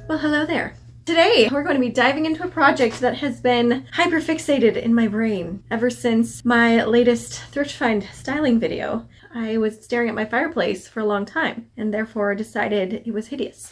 Well, hello there. Today, we're going to be diving into a project that has been hyperfixated in my brain ever since my latest thrift find styling video. I was staring at my fireplace for a long time and therefore decided it was hideous.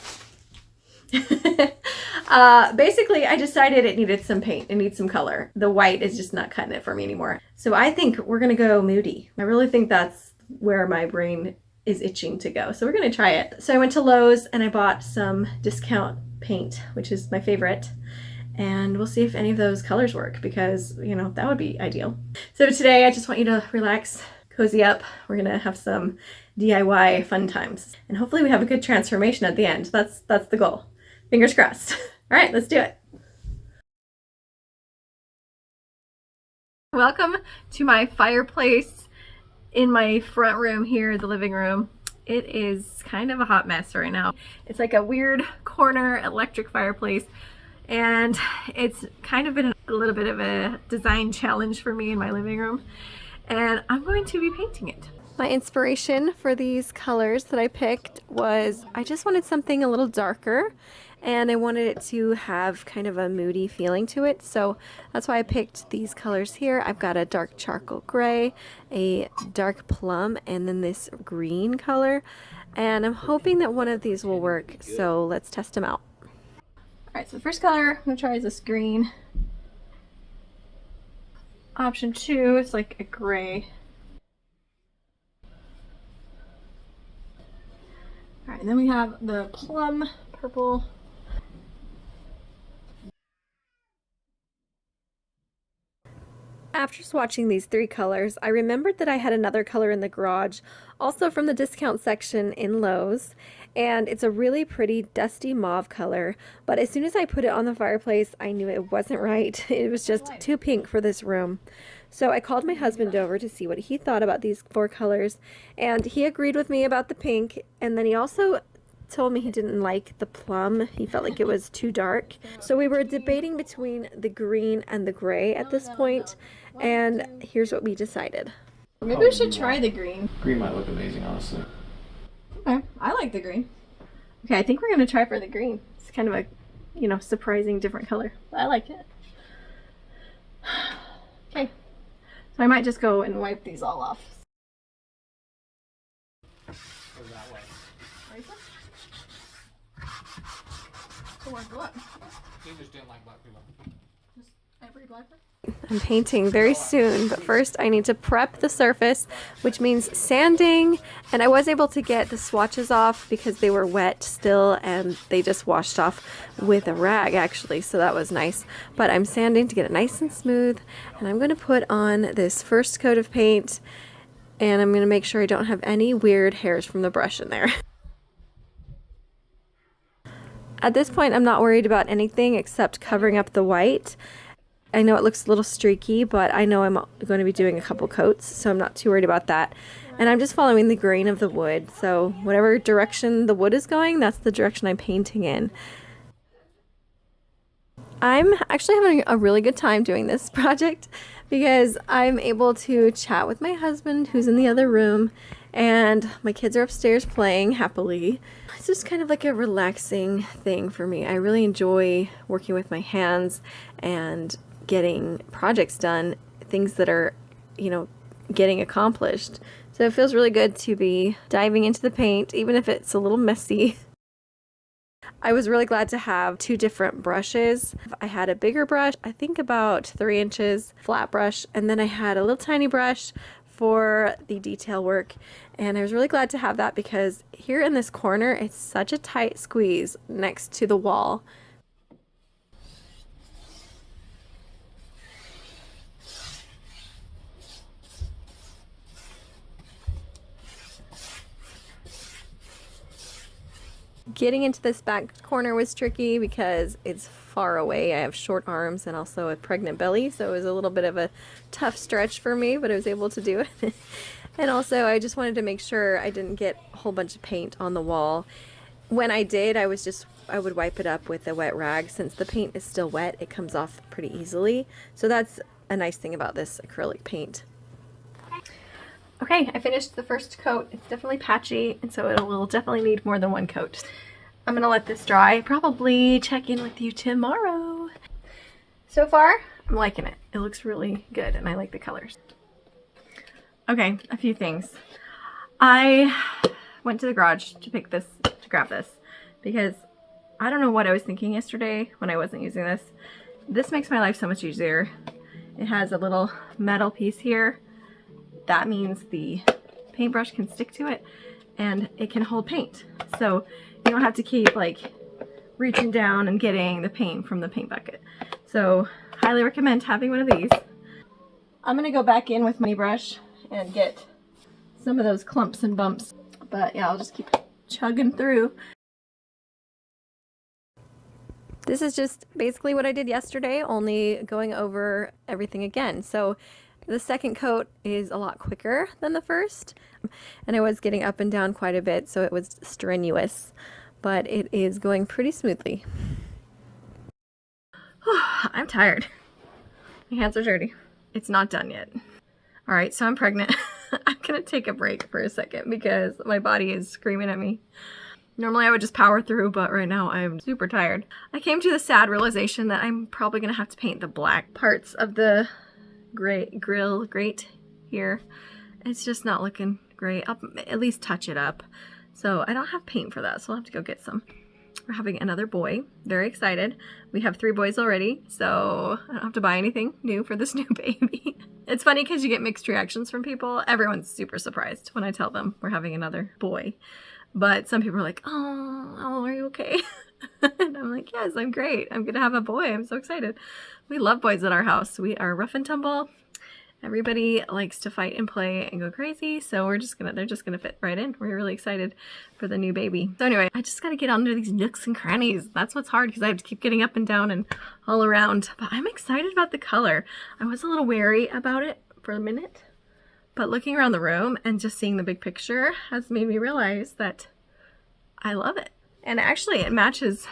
Basically, I decided it needed some paint. It needs some color. The white is just not cutting it for me anymore. So I think we're going to go Moody. I really think that's where my brain is itching to go. So we're going to try it. So I went to Lowe's and I bought some discount paint, which is my favorite. And we'll see if any of those colors work because, you know, that would be ideal. So today I just want you to relax, cozy up. We're going to have some DIY fun times. And hopefully we have a good transformation at the end. That's the goal. Fingers crossed. All right, let's do it. Welcome to my fireplace in my front room here, the living room. It is kind of a hot mess right now. It's like a weird corner electric fireplace, and it's kind of been a little bit of a design challenge for me in my living room, and I'm going to be painting it. My inspiration for these colors that I picked was I just wanted something a little darker, and I wanted it to have kind of a moody feeling to it, so that's why I picked these colors here. I've got a dark charcoal gray, a dark plum, and then this green color, and I'm hoping that one of these will work, so let's test them out. Alright, so the first color I'm going to try is this green. Option 2 is like a gray. Alright, and then we have the plum purple. After swatching these three colors, I remembered that I had another color in the garage, also from the discount section in Lowe's, and it's a really pretty dusty mauve color, but as soon as I put it on the fireplace, I knew it wasn't right. It was just too pink for this room. So I called my husband over to see what he thought about these four colors, and he agreed with me about the pink, and then he also told me he didn't like the plum. He felt like it was too dark. So we were debating between the green and the gray at this point, and here's what we decided. Maybe we should try the green. Green might look amazing, honestly. Okay, I like the green. Okay, I think we're gonna try for the green. It's kind of a, you know, surprising different color. But I like it. Okay, so I might just go and wipe these all off. Go that way. They just didn't like black people. Just every black one? I'm painting very soon, but first I need to prep the surface, which means sanding, and I was able to get the swatches off because they were wet still and they just washed off with a rag actually, so that was nice. But I'm sanding to get it nice and smooth, and I'm going to put on this first coat of paint, and I'm going to make sure I don't have any weird hairs from the brush in there. At this point, I'm not worried about anything except covering up the white. I know it looks a little streaky, but I know I'm going to be doing a couple coats, so I'm not too worried about that. And I'm just following the grain of the wood, so whatever direction the wood is going, that's the direction I'm painting in. I'm actually having a really good time doing this project because I'm able to chat with my husband, who's in the other room, and my kids are upstairs playing happily. It's just kind of like a relaxing thing for me. I really enjoy working with my hands and getting projects done, things that are, you know, getting accomplished. So it feels really good to be diving into the paint, even if it's a little messy. I was really glad to have two different brushes. I had a bigger brush, I think about 3 inches, flat brush, and then I had a little tiny brush for the detail work, and I was really glad to have that because here in this corner it's such a tight squeeze next to the wall. Getting into this back corner was tricky because it's far away. I have short arms and also a pregnant belly, so it was a little bit of a tough stretch for me, but I was able to do it. And also I just wanted to make sure I didn't get a whole bunch of paint on the wall. When I did, I would wipe it up with a wet rag. Since the paint is still wet, it comes off pretty easily. So that's a nice thing about this acrylic paint. Okay, I finished the first coat. It's definitely patchy, and so it will definitely need more than one coat. I'm gonna let this dry. Probably check in with you tomorrow. So far, I'm liking it. It looks really good and I like the colors. Okay, a few things. I went to the garage to grab this because I don't know what I was thinking yesterday when I wasn't using this. This makes my life so much easier. It has a little metal piece here. That means the paintbrush can stick to it and it can hold paint. So you don't have to keep like reaching down and getting the paint from the paint bucket. So highly recommend having one of these. I'm gonna go back in with my brush and get some of those clumps and bumps. But yeah, I'll just keep chugging through. This is just basically what I did yesterday, only going over everything again. So the second coat is a lot quicker than the first, and I was getting up and down quite a bit, so it was strenuous, but it is going pretty smoothly. I'm tired. My hands are dirty. It's not done yet. All right, so I'm pregnant. I'm gonna take a break for a second because my body is screaming at me. Normally I would just power through, but right now I'm super tired. I came to the sad realization that I'm probably gonna have to paint the black parts of the grill grate here. It's just not looking great. I'll at least touch it up. So I don't have paint for that, so I'll have to go get some. We're having another boy. Very excited. We have 3 boys already, so I don't have to buy anything new for this new baby. It's funny because you get mixed reactions from people. Everyone's super surprised when I tell them we're having another boy. But some people are like, oh, are you okay? And I'm like, yes, I'm great. I'm gonna have a boy. I'm so excited. We love boys at our house. We are rough and tumble. Everybody likes to fight and play and go crazy, so they're just gonna fit right in. We're really excited for the new baby. So anyway, I just gotta get under these nooks and crannies. That's what's hard because I have to keep getting up and down and all around. But I'm excited about the color. I was a little wary about it for a minute, but looking around the room and just seeing the big picture has made me realize that I love it. And actually it matches.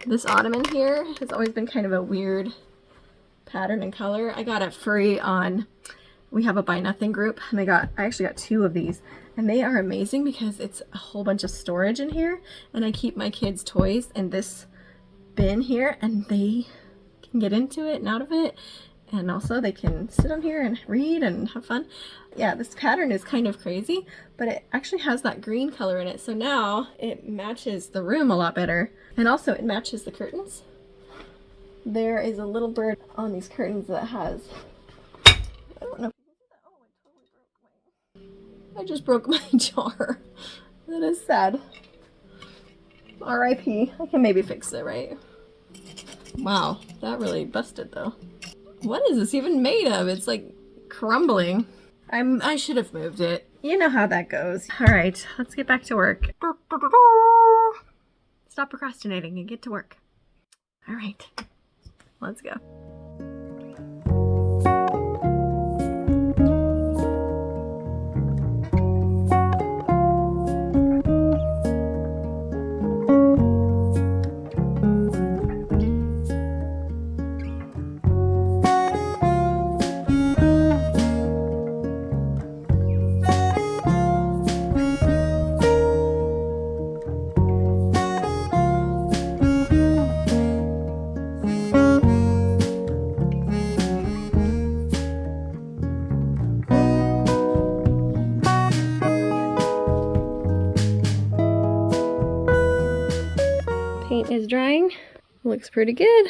This ottoman here has always been kind of a weird pattern and color. I got it free on, we have a buy nothing group, and I actually got 2 of these, and they are amazing because it's a whole bunch of storage in here, and I keep my kids' toys in this bin here, and they can get into it and out of it, and also they can sit on here and read and have fun. Yeah, this pattern is kind of crazy, but it actually has that green color in it, so now it matches the room a lot better, and also it matches the curtains. There is a little bird on these curtains that has, I don't know if you can see that. Oh, I totally broke I just broke my jar. That is sad. R.I.P. I can maybe fix it, right? Wow, that really busted though. What is this even made of? It's like crumbling. I should have moved it. You know how that goes. All right, let's get back to work. Stop procrastinating and get to work. All right. Let's go. Paint is drying. Looks pretty good.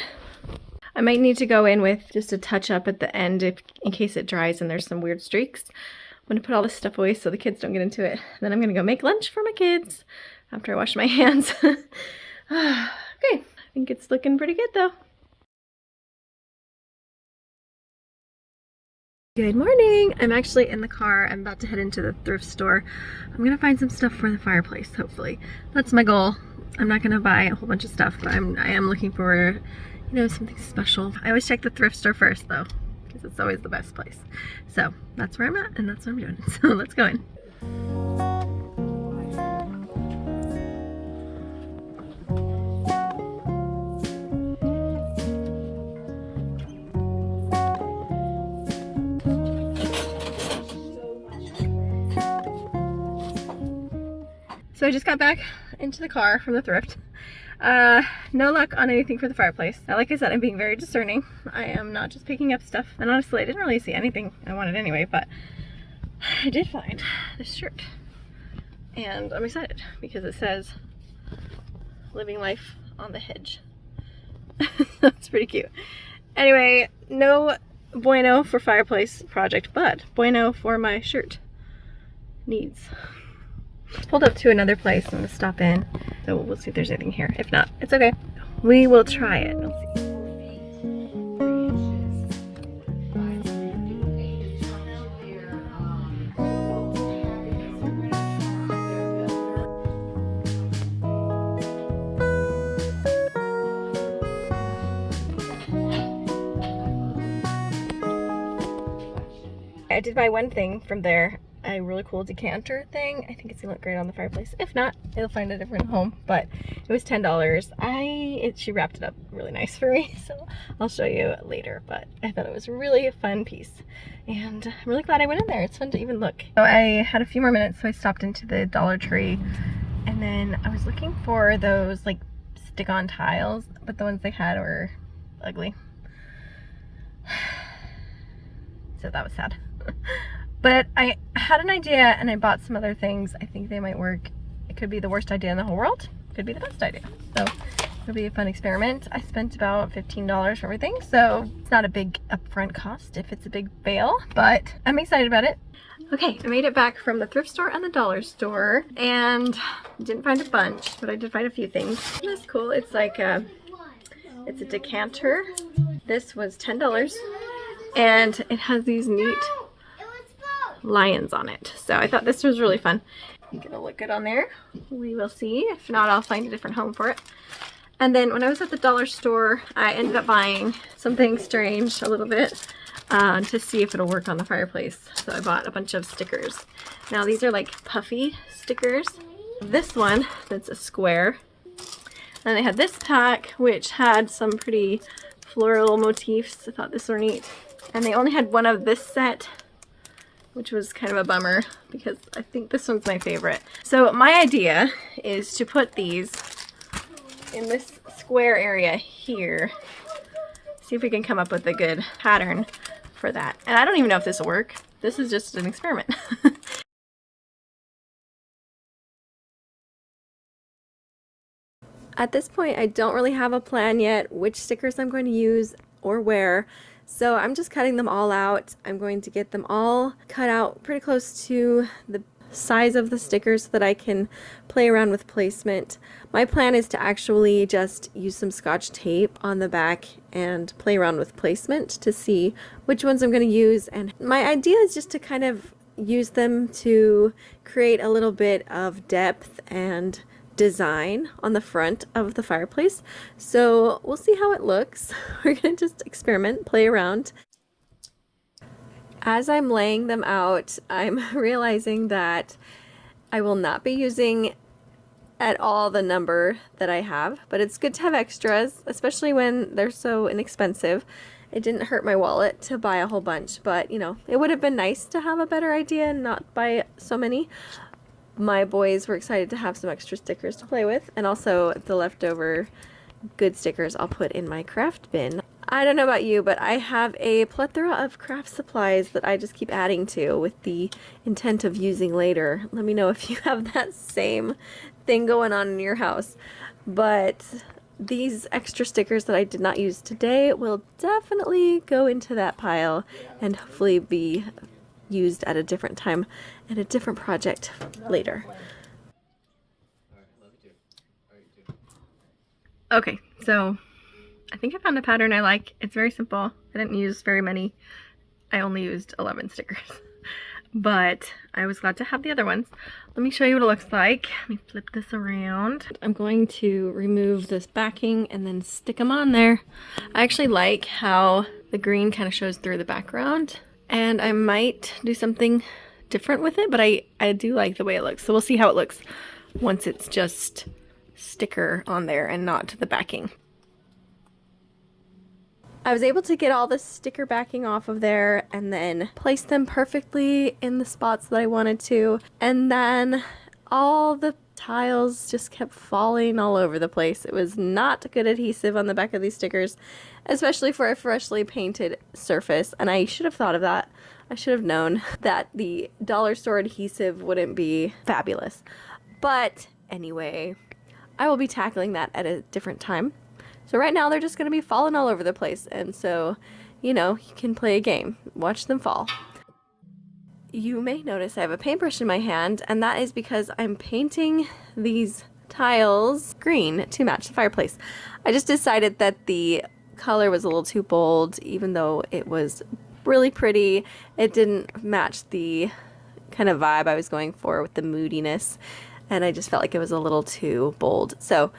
I might need to go in with just a touch up at the end in case it dries and there's some weird streaks. I'm gonna put all this stuff away so the kids don't get into it. Then I'm gonna go make lunch for my kids after I wash my hands. Okay, I think it's looking pretty good though. Good morning! I'm actually in the car. I'm about to head into the thrift store. I'm gonna find some stuff for the fireplace, hopefully. That's my goal. I'm not gonna buy a whole bunch of stuff, but I am looking for, you know, something special. I always check the thrift store first though, because it's always the best place. So that's where I'm at and that's what I'm doing. So let's go in. So I just got back into the car from the thrift. No luck on anything for the fireplace. Now, like I said, I'm being very discerning. I am not just picking up stuff. And honestly, I didn't really see anything I wanted anyway, but I did find this shirt. And I'm excited because it says living life on the hedge. That's pretty cute. Anyway, no bueno for fireplace project, but bueno for my shirt needs. Pulled up to another place. I'm gonna stop in. So we'll see if there's anything here. If not, it's okay. We will try it. We'll see. I did buy one thing from there, a really cool decanter thing. I think it's gonna look great on the fireplace. If not, it'll find a different home, but it was $10. She wrapped it up really nice for me, so I'll show you later, but I thought it was really a fun piece. And I'm really glad I went in there. It's fun to even look. So I had a few more minutes, so I stopped into the Dollar Tree, and then I was looking for those like stick-on tiles, but the ones they had were ugly. So that was sad. But I had an idea and I bought some other things. I think they might work. It could be the worst idea in the whole world. Could be the best idea. So it'll be a fun experiment. I spent about $15 for everything, so it's not a big upfront cost if it's a big fail, but I'm excited about it. Okay, I made it back from the thrift store and the dollar store and didn't find a bunch, but I did find a few things. That's cool. It's like it's a decanter. This was $10 and it has these neat lions on it. So I thought this was really fun. It's gonna look good on there. We will see. If not, I'll find a different home for it. And then when I was at the dollar store, I ended up buying something strange a little bit to see if it'll work on the fireplace. So I bought a bunch of stickers. Now these are like puffy stickers. This one, that's a square. And they had this pack, which had some pretty floral motifs. I thought this were neat. And they only had one of this set, which was kind of a bummer because I think this one's my favorite. So my idea is to put these in this square area here. See if we can come up with a good pattern for that. And I don't even know if this will work. This is just an experiment. At this point, I don't really have a plan yet which stickers I'm going to use or where. So I'm just cutting them all out. I'm going to get them all cut out pretty close to the size of the stickers so that I can play around with placement. My plan is to actually just use some Scotch tape on the back and play around with placement to see which ones I'm going to use. And my idea is just to kind of use them to create a little bit of depth and design on the front of the fireplace. So we'll see how it looks. We're gonna just experiment, play around. As I'm laying them out, I'm realizing that I will not be using at all the number that I have, but it's good to have extras, especially when they're so inexpensive. It didn't hurt my wallet to buy a whole bunch, but you know, it would have been nice to have a better idea and not buy so many. My boys were excited to have some extra stickers to play with, and also the leftover good stickers I'll put in my craft bin. I don't know about you, but I have a plethora of craft supplies that I just keep adding to with the intent of using later. Let me know if you have that same thing going on in your house. But these extra stickers that I did not use today will definitely go into that pile and hopefully be used at a different time and a different project later. Okay, so I think I found a pattern I like. It's very simple. I didn't use very many. I only used 11 stickers, but I was glad to have the other ones. Let me show you what it looks like. Let me flip this around. I'm going to remove this backing and then stick them on there. I actually like how the green kind of shows through the background. And I might do something different with it, but I do like the way it looks. So we'll see how it looks once it's just sticker on there and not the backing. I was able to get all the sticker backing off of there and then place them perfectly in the spots that I wanted to. And then all the tiles just kept falling all over the place. It was not good adhesive on the back of these stickers, especially for a freshly painted surface, and I should have thought of that. I should have known that the dollar store adhesive wouldn't be fabulous. But anyway, I will be tackling that at a different time. So right now they're just going to be falling all over the place, and so, you know, you can play a game. Watch them fall. You may notice I have a paintbrush in my hand, and that is because I'm painting these tiles green to match the fireplace. I just decided that the color was a little too bold, even though it was really pretty. It didn't match the kind of vibe I was going for with the moodiness, and I just felt like it was a little too bold. So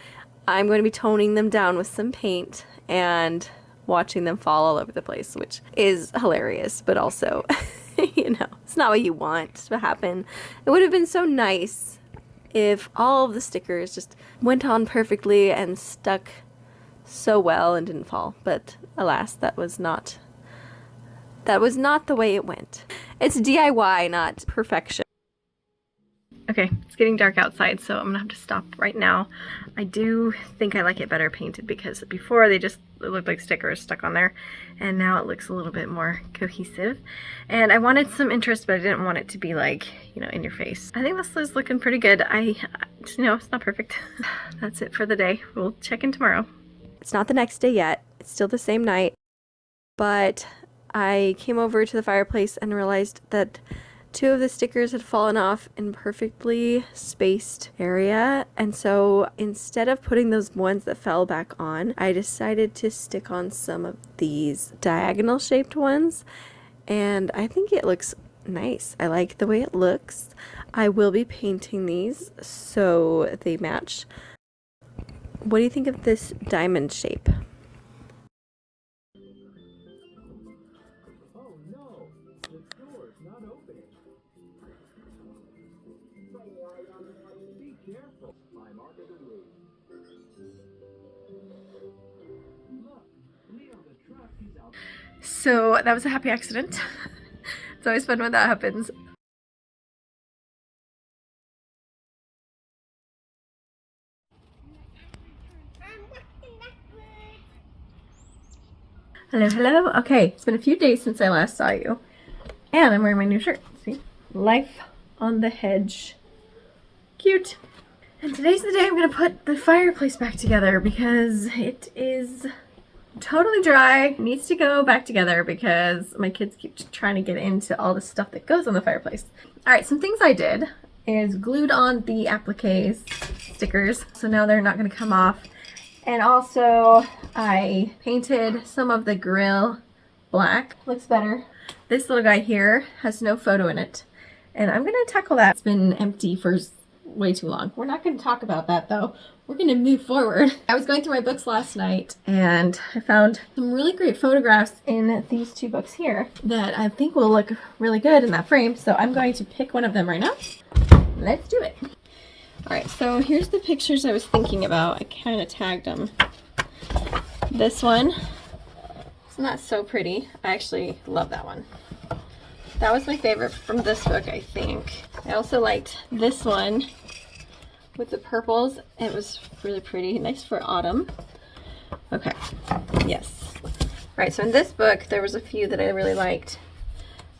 I'm going to be toning them down with some paint and watching them fall all over the place, which is hilarious, but also, you know, it's not what you want to happen. It would have been so nice if all of the stickers just went on perfectly and stuck so well and didn't fall, but alas, that was not the way it went. It's DIY, not perfection. Okay, it's getting dark outside, so I'm gonna have to stop right now. I do think I like it better painted, because before it looked like stickers stuck on there, and now it looks a little bit more cohesive. And I wanted some interest, but I didn't want it to be like, you know, in your face. I think this is looking pretty good. You know, it's not perfect. That's it for the day. We'll check in tomorrow. It's not the next day yet. It's still the same night, but I came over to the fireplace and realized that 2 of the stickers had fallen off in perfectly spaced area, and so instead of putting those ones that fell back on, I decided to stick on some of these diagonal shaped ones, and I think it looks nice. I like the way it looks. I will be painting these so they match. What do you think of this diamond shape? So that was a happy accident. It's always fun when that happens. Hello, hello. Okay, it's been a few days since I last saw you. And I'm wearing my new shirt. See? Life on the Hedge. Cute. And today's the day I'm going to put the fireplace back together, because it is totally dry. It needs to go back together because my kids keep trying to get into all the stuff that goes on the fireplace. Alright, some things I did is glued on the appliques stickers, so now they're not going to come off. And also I painted some of the grill black. Looks better. This little guy here has no photo in it, and I'm going to tackle that. It's been empty for way too long. We're not going to talk about that though. We're going to move forward. I was going through my books last night and I found some really great photographs in these 2 books here that I think will look really good in that frame. So I'm going to pick one of them right now. Let's do it. Alright, so here's the pictures I was thinking about. I kind of tagged them. This one, it's not so pretty. I actually love that one. That was my favorite from this book, I think. I also liked this one with the purples. It was really pretty. Nice for autumn. Okay. Yes. Alright, so in this book, there was a few that I really liked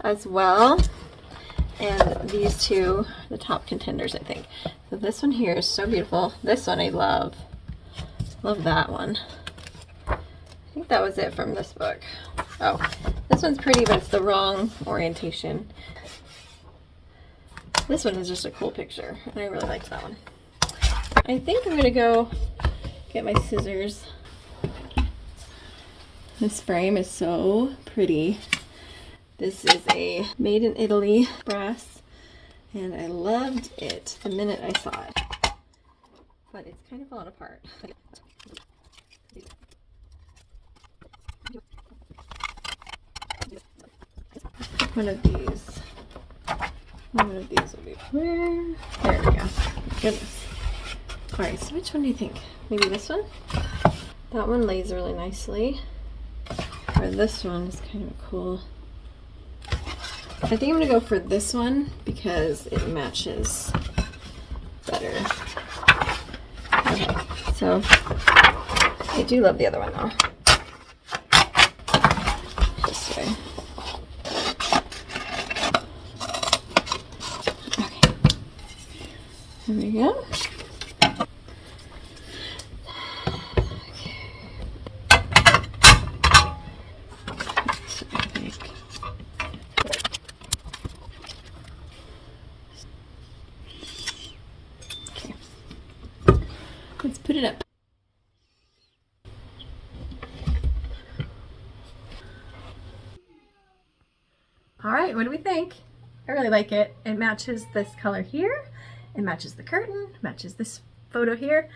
as well. And these 2, the top contenders, I think. So this one here is so beautiful. This one I love. Love that one. I think that was it from this book. Oh, this one's pretty, but it's the wrong orientation. This one is just a cool picture, and I really liked that one. I think I'm gonna go get my scissors. This frame is so pretty. This is a made in Italy brass, and I loved it the minute I saw it. But it's kind of falling apart. One of these will be where? There we go. Goodness. Alright, so which one do you think? Maybe this one? That one lays really nicely. Or this one is kind of cool. I think I'm gonna go for this one because it matches better. So I do love the other one though. This way. Okay. There we go. Let's put it up. All right, what do we think? I really like it. It matches this color here. It matches the curtain, matches this photo here.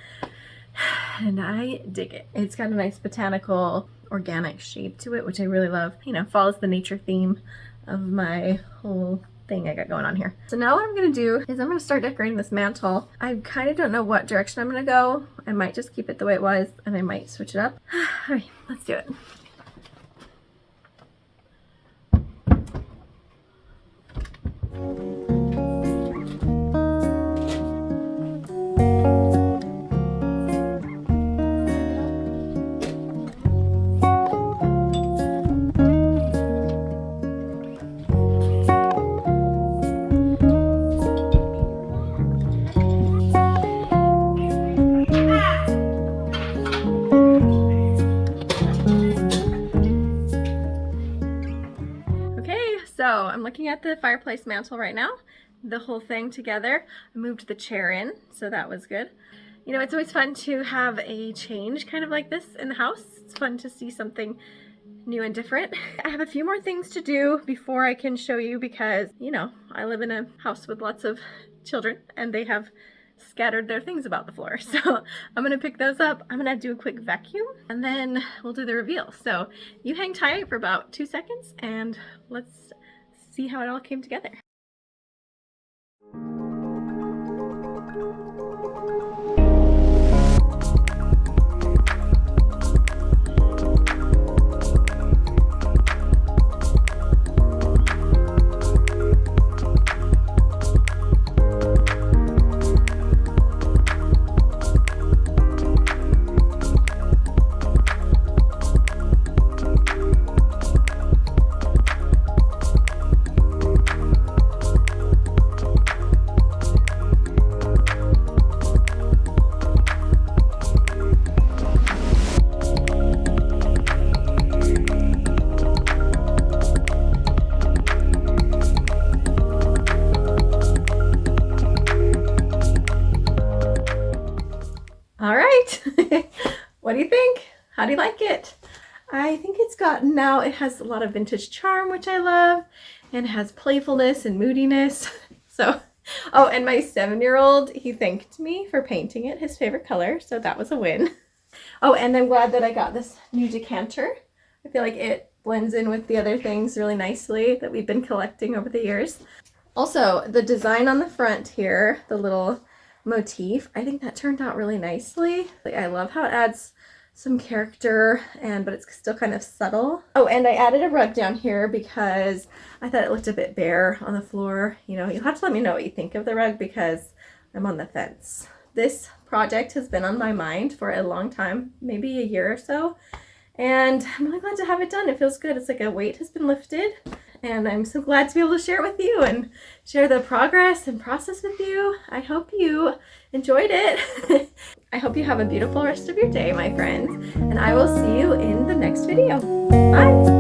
And I dig it. It's got a nice botanical, organic shape to it, which I really love. You know, follows the nature theme of my whole thing I got going on here. So now what I'm gonna do is I'm gonna start decorating this mantle. I kind of don't know what direction I'm gonna go. I might just keep it the way it was, and I might switch it up. All right, let's do it. So I'm looking at the fireplace mantle right now, the whole thing together. I moved the chair in, so that was good. You know, it's always fun to have a change kind of like this in the house. It's fun to see something new and different. I have a few more things to do before I can show you because, you know, I live in a house with lots of children and they have scattered their things about the floor. So I'm gonna pick those up. I'm gonna do a quick vacuum and then we'll do the reveal. So you hang tight for about 2 seconds and let's see how it all came together. All right, what do you think? How do you like it? I think it's gotten now, it has a lot of vintage charm, which I love, and it has playfulness and moodiness. So, oh, and my 7-year-old, he thanked me for painting it his favorite color, so that was a win. Oh, and I'm glad that I got this new decanter. I feel like it blends in with the other things really nicely that we've been collecting over the years. Also, the design on the front here, the little motif, I think that turned out really nicely. Like, I love how it adds some character but it's still kind of subtle. Oh, and I added a rug down here because I thought it looked a bit bare on the floor. You know, you'll have to let me know what you think of the rug because I'm on the fence. This project has been on my mind for a long time, maybe a year or so, and I'm really glad to have it done. It feels good. It's like a weight has been lifted. And I'm so glad to be able to share it with you and share the progress and process with you. I hope you enjoyed it. I hope you have a beautiful rest of your day, my friends. And I will see you in the next video. Bye.